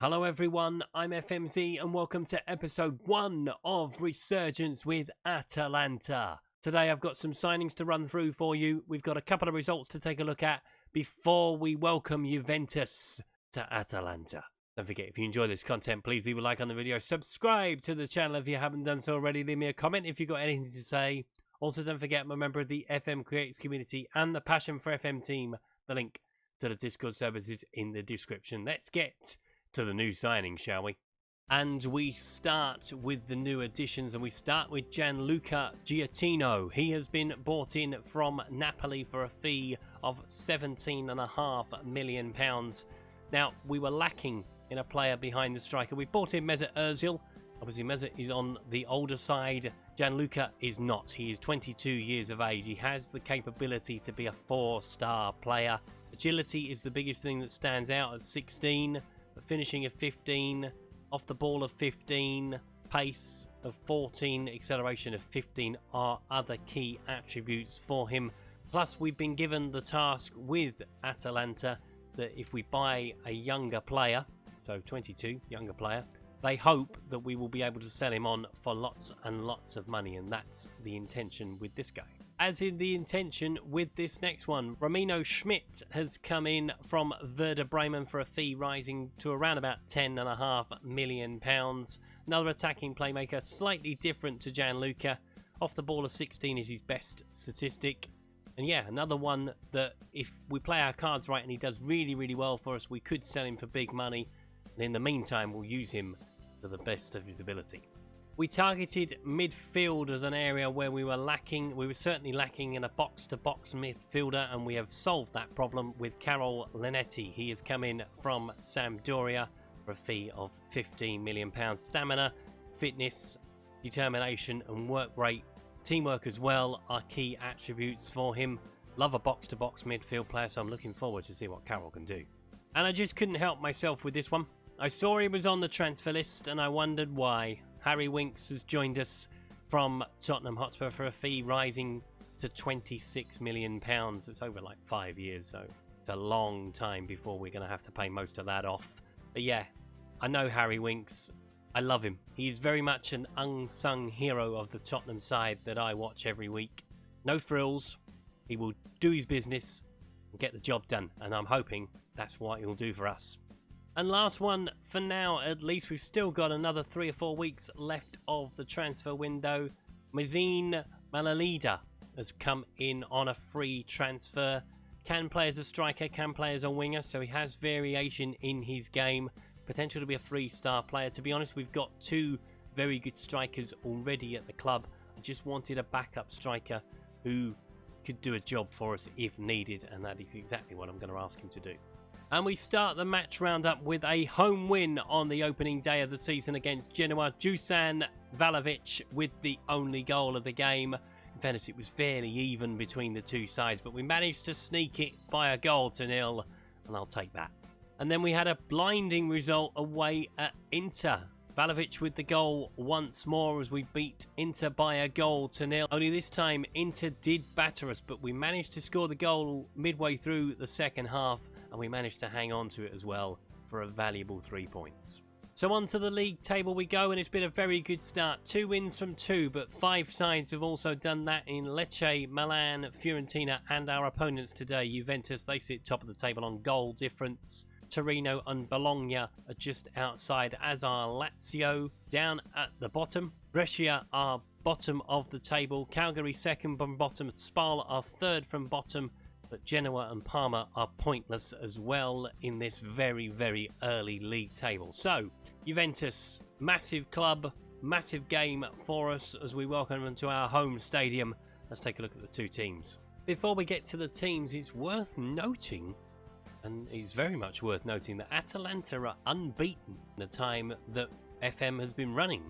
Hello everyone, I'm FMZ and welcome to episode 1 of Resurgence with Atalanta. Today I've got some signings to run through for you. We've got a couple of results to take a look at before we welcome Juventus to Atalanta. Don't forget, if you enjoy this content, please leave a like on the video. Subscribe to the channel if you haven't done so already. Leave me a comment if you've got anything to say. Also, don't forget, I'm a member of the FM Creators community and the Passion for FM team. The link to the Discord servers is in the description. Let's get to the new signing, shall we? And we start with the new additions, and we start with Luca Giacchino. He has been bought in from Napoli for a fee of £17.5 million. Now, we were lacking in a player behind the striker. We bought in Mesut Ozil. Obviously, Mesut is on the older side. Gianluca is not. He is 22 years of age. He has the capability to be a 4-star player. Agility is the biggest thing that stands out at 16. Finishing of 15, off the ball of 15, pace of 14, acceleration of 15 are other key attributes for him. Plus, we've been given the task with Atalanta that if we buy a younger player, so 22, younger player, they hope that we will be able to sell him on for lots and lots of money, and that's the intention with this guy. As in the intention with this next one, Ramin O'schmidt has come in from Werder Bremen for a fee rising to around about £10.5 million. Another attacking playmaker, slightly different to Gianluca. Off the ball of 16 is his best statistic. And yeah, another one that if we play our cards right and he does really, really well for us, we could sell him for big money. And in the meantime, we'll use him to the best of his ability. We targeted midfield as an area where we were lacking. We were certainly lacking in a box-to-box midfielder, and we have solved that problem with Carol Linetti. He has come in from Sampdoria for a fee of £15 million. Stamina, fitness, determination and work rate, teamwork as well are key attributes for him. Love a box-to-box midfield player, so I'm looking forward to see what Carol can do. And I just couldn't help myself with this one. I saw he was on the transfer list and I wondered why. Harry Winks has joined us from Tottenham Hotspur for a fee rising to £26 million. It's over like 5 years, so it's a long time before we're going to have to pay most of that off. But yeah, I know Harry Winks. I love him. He's very much an unsung hero of the Tottenham side that I watch every week. No frills. He will do his business and get the job done, and I'm hoping that's what he'll do for us. And last one for now, at least. We've still got another 3 or 4 weeks left of the transfer window. Mazin Malalida has come in on a free transfer. Can play as a striker, can play as a winger, so he has variation in his game. Potential to be a 3-star player. To be honest, we've got 2 very good strikers already at the club. I just wanted a backup striker who could do a job for us if needed, and that is exactly what I'm going to ask him to do. And we start the match roundup with a home win on the opening day of the season against Genoa. Dusan Vlahovic with the only goal of the game. In fairness, it was fairly even between the two sides, but we managed to sneak it by a goal to nil, and I'll take that. And then we had a blinding result away at Inter. Vlahovic with the goal once more as we beat Inter by a goal to nil. Only this time, Inter did batter us, but we managed to score the goal midway through the second half, and we managed to hang on to it as well for a valuable 3 points. So on to the league table we go, and it's been a very good start. 2 wins from 2, but 5 sides have also done that in Lecce, Milan, Fiorentina, and our opponents today, Juventus. They sit top of the table on goal difference. Torino and Bologna are just outside, as are Lazio down at the bottom. Brescia are bottom of the table. Calgary second from bottom. Spal are third from bottom. But Genoa and Parma are pointless as well in this very, very early league table. So, Juventus, massive club, massive game for us as we welcome them to our home stadium. Let's take a look at the 2 teams. Before we get to the teams, it's worth noting, and it's very much worth noting, that Atalanta are unbeaten in the time that FM has been running.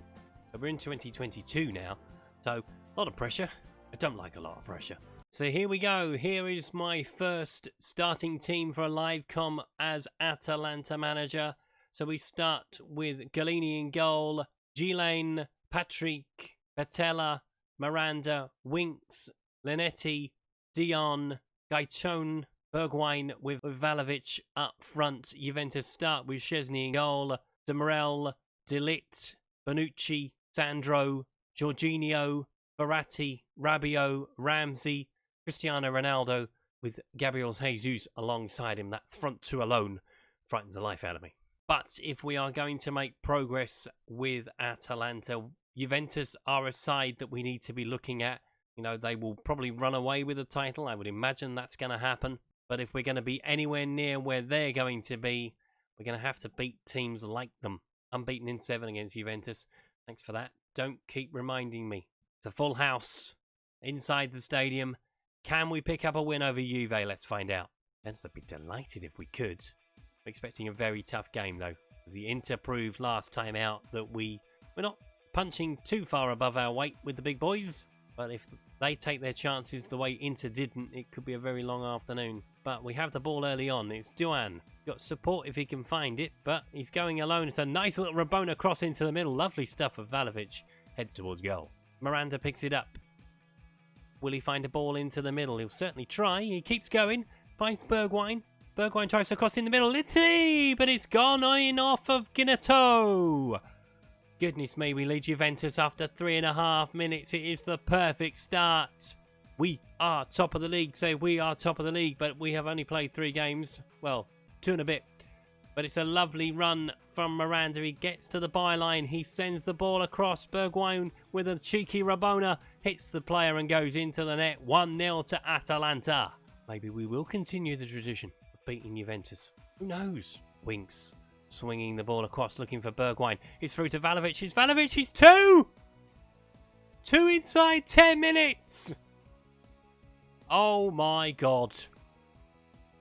So we're in 2022 now, so a lot of pressure. I don't like a lot of pressure. So here we go. Here is my first starting team for a live com as Atalanta manager. So we start with Galini in goal, Ghislaine, Patrick, Patella, Miranda, Winks, Linetti, Dion, Gaitone, Bergwijn with Vlahovic up front. Juventus start with Szczesny in goal. Demirel, De Ligt, Bonucci, Sandro, Jorginho, Verratti, Rabiot, Ramsey, Cristiano Ronaldo with Gabriel Jesus alongside him. That front two alone frightens the life out of me. But if we are going to make progress with Atalanta, Juventus are a side that we need to be looking at. You know, they will probably run away with the title. I would imagine that's going to happen. But if we're going to be anywhere near where they're going to be, we're going to have to beat teams like them. Unbeaten in 7 against Juventus. Thanks for that. Don't keep reminding me. It's a full house inside the stadium. Can we pick up a win over Juve? Let's find out. I'd be delighted if we could. I'm expecting a very tough game, though. The Inter proved last time out that we're not punching too far above our weight with the big boys. But if they take their chances the way Inter didn't, it could be a very long afternoon. But we have the ball early on. It's Duan. Got support if he can find it, but he's going alone. It's a nice little Rabona cross into the middle. Lovely stuff of Vlahovic. Heads towards goal. Miranda picks it up. Will he find a ball into the middle? He'll certainly try. He keeps going. Finds Bergwijn. Bergwijn tries to cross in the middle. Litty! But it's gone in off of Ginetto. Goodness me, we lead Juventus after 3.5 minutes. It is the perfect start. We are top of the league. Say we are top of the league, but we have only played 3 games. Well, 2 and a bit. But it's a lovely run from Miranda. He gets to the byline. He sends the ball across. Bergwijn with a cheeky Rabona hits the player and goes into the net. 1-0 to Atalanta. Maybe we will continue the tradition of beating Juventus. Who knows? Winks. Swinging the ball across, looking for Bergwijn. It's through to Vlahovic. It's Vlahovic. He's 2! 2 inside 10 minutes! Oh my God.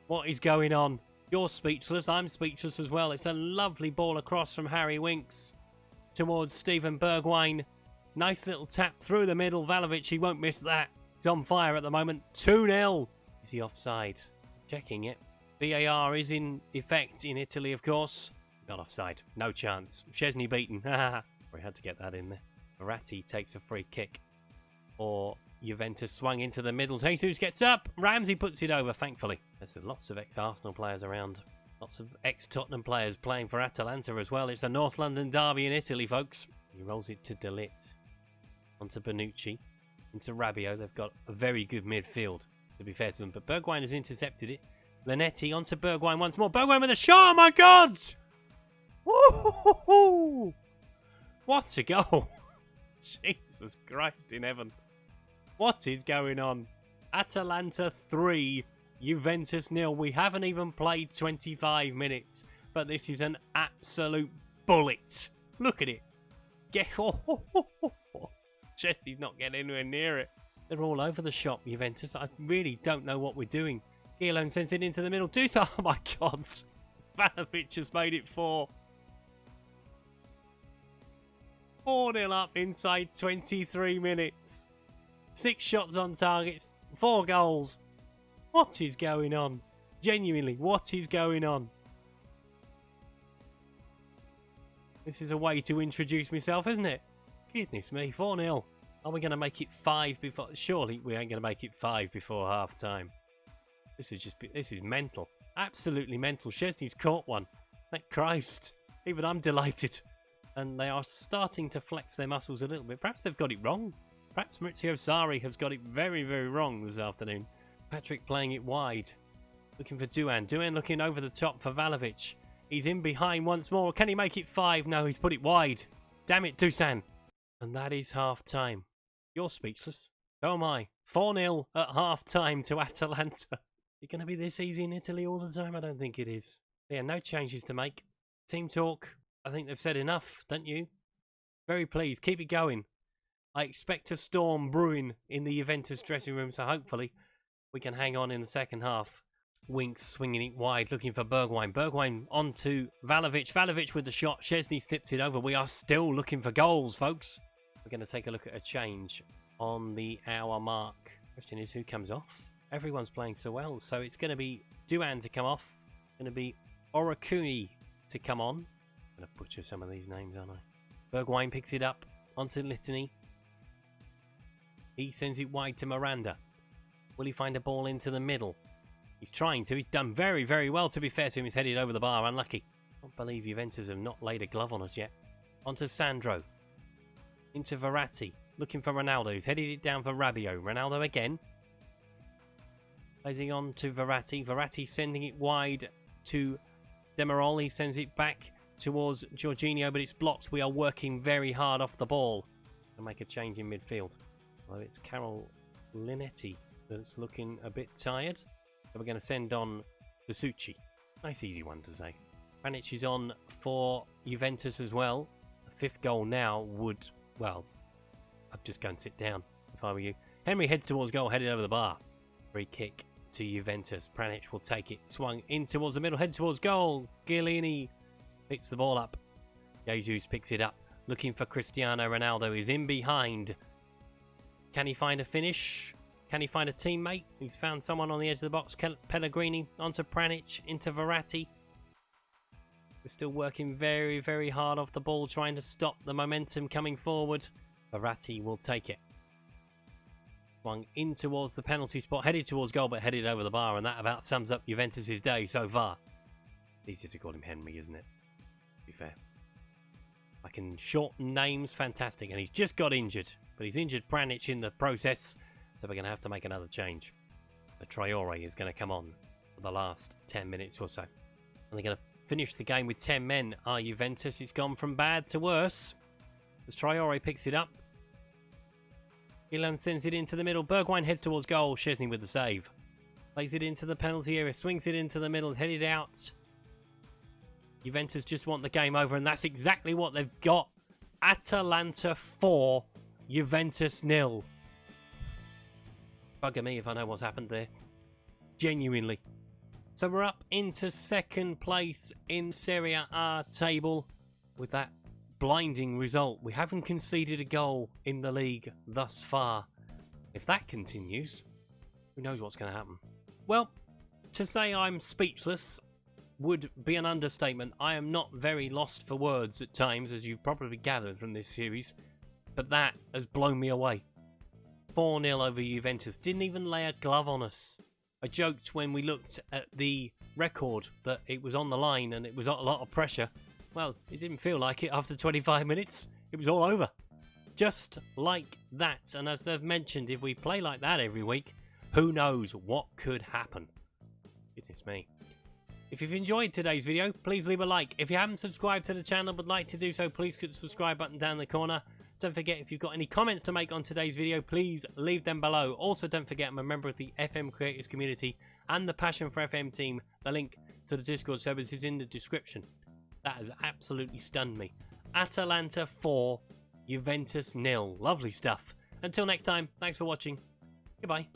What is going on? You're speechless. I'm speechless as well. It's a lovely ball across from Harry Winks towards Steven Bergwijn. Nice little tap through the middle. Vlahovic, he won't miss that. He's on fire at the moment. 2-0. Is he offside? Checking it. VAR is in effect in Italy, of course. Not offside. No chance. Szczesny beaten. We had to get that in there. Verratti takes a free kick. Or Juventus swung into the middle. Jesus gets up. Ramsey puts it over, thankfully. There's lots of ex-Arsenal players around. Lots of ex-Tottenham players playing for Atalanta as well. It's a North London derby in Italy, folks. He rolls it to De Ligt. Onto Bonucci. Into Rabiot. They've got a very good midfield, to be fair to them. But Bergwijn has intercepted it. Linetti onto Bergwijn once more. Bergwijn with a shot. Oh my God! Woo-hoo-hoo-hoo! What a goal! Jesus Christ in heaven. What is going on? Atalanta 3, Juventus 0. We haven't even played 25 minutes, but this is an absolute bullet. Look at it. Szczesny's not getting anywhere near it. They're all over the shop, Juventus. I really don't know what we're doing. Guillaume sends it into the middle. Oh my God. Vlahovic has made it 4. 4-0 up inside 23 minutes. 6 shots on targets, 4 goals. What is going on? Genuinely, what is going on? This is a way to introduce myself, isn't it? Goodness me, 4-0. Are we going to make it 5 before? Surely we ain't going to make it 5 before half time. This is mental. Absolutely mental. Szczesny's caught one. Thank Christ. Even I'm delighted. And they are starting to flex their muscles a little bit. Perhaps they've got it wrong. Perhaps Maurizio Sarri has got it very, very wrong this afternoon. Patrick playing it wide. Looking for Duan. Duan looking over the top for Vlahovic. He's in behind once more. Can he make it 5? No, he's put it wide. Damn it, Dusan. And that is half time. You're speechless. So am I. 4-0 at half time to Atalanta. Is it going to be this easy in Italy all the time? I don't think it is. Yeah, no changes to make. Team talk. I think they've said enough, don't you? Very pleased. Keep it going. I expect a storm brewing in the Juventus dressing room, so hopefully we can hang on in the second half. Winks swinging it wide, looking for Bergwijn. Bergwijn onto Vlahovic. Vlahovic with the shot. Szczesny slips it over. We are still looking for goals, folks. We're going to take a look at a change on the hour mark. Question is, who comes off? Everyone's playing so well, so it's going to be Duan to come off. It's going to be Orakuni to come on. I'm going to butcher some of these names, aren't I? Bergwijn picks it up onto Littany. He sends it wide to Miranda. Will he find a ball into the middle? He's trying to. He's done very, very well, to be fair to him. He's headed over the bar. Unlucky. I can't believe Juventus have not laid a glove on us yet. Onto Sandro. Into Verratti. Looking for Ronaldo. He's headed it down for Rabiot. Ronaldo again. Placing on to Verratti. Verratti sending it wide to Demirol. He sends it back towards Jorginho, but it's blocked. We are working very hard off the ball. And make a change in midfield. Well, it's Carol Linetti that's looking a bit tired. So we're going to send on Susucci. Nice easy one to say. Pjanic is on for Juventus as well. The 5th goal now would, well, I'd just go and sit down if I were you. Henry heads towards goal, headed over the bar. Free kick to Juventus. Pjanic will take it. Swung in towards the middle, head towards goal. Chiellini picks the ball up. Jesus picks it up. Looking for Cristiano Ronaldo. He's in behind. Can he find a finish? Can he find a teammate? He's found someone on the edge of the box. Pellegrini onto Pjanic, into Verratti. We're still working very, very hard off the ball, trying to stop the momentum coming forward. Verratti will take it. Swung in towards the penalty spot, headed towards goal, but headed over the bar, and that about sums up Juventus' day so far. Easier to call him Henry, isn't it? To be fair. I can shorten names, fantastic, and he's just got injured. But he's injured Pjanic in the process, so we're going to have to make another change. The Traore is going to come on for the last 10 minutes or so. And they're going to finish the game with 10 men. Are Juventus? It's gone from bad to worse. As Traore picks it up. Ilan sends it into the middle. Bergwijn heads towards goal. Szczesny with the save. Plays it into the penalty area. Swings it into the middle. Headed out. Juventus just want the game over, and that's exactly what they've got. Atalanta 4, Juventus 0. Bugger me if I know what's happened there. Genuinely. So we're up into 2nd place in Serie A table with that blinding result. We haven't conceded a goal in the league thus far. If that continues, who knows what's going to happen. Well, to say I'm speechless would be an understatement. I am not very lost for words at times, as you've probably gathered from this series, but that has blown me away. 4-0 over Juventus. Didn't even lay a glove on us. I joked when we looked at the record that it was on the line and it was a lot of pressure. Well, it didn't feel like it after 25 minutes. It was all over. Just like that. And as I've mentioned, if we play like that every week, who knows what could happen. Goodness me. If you've enjoyed today's video, please leave a like. If you haven't subscribed to the channel but like to do so, please click the subscribe button down in the corner. Don't forget, if you've got any comments to make on today's video, please leave them below. Also, don't forget, I'm a member of the FM Creators community and the Passion for FM team. The link to the Discord servers is in the description. That has absolutely stunned me. Atalanta 4, Juventus 0. Lovely stuff. Until next time, thanks for watching. Goodbye.